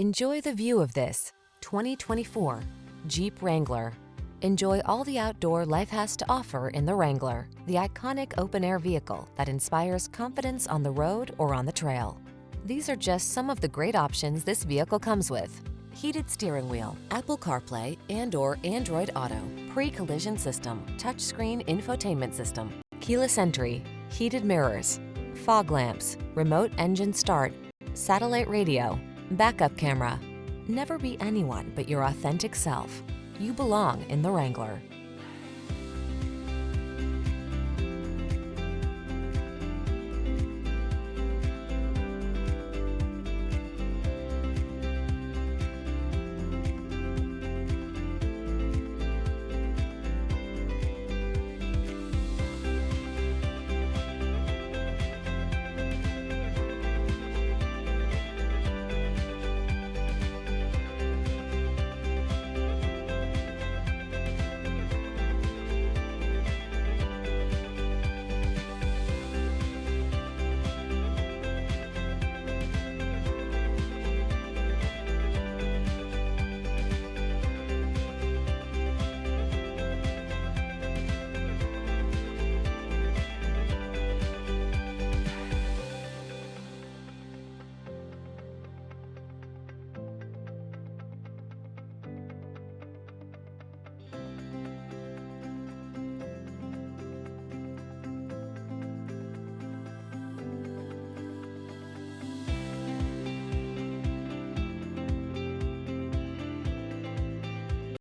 Enjoy the view of this 2024 Jeep Wrangler. Enjoy all the outdoor life has to offer in the Wrangler, the iconic open-air vehicle that inspires confidence on the road or on the trail. These are just some of the great options this vehicle comes with: heated steering wheel, Apple CarPlay and/or Android Auto, pre-collision system, touchscreen infotainment system, keyless entry, heated mirrors, fog lamps, remote engine start, satellite radio, backup camera. Never be anyone but your authentic self. You belong in the Wrangler.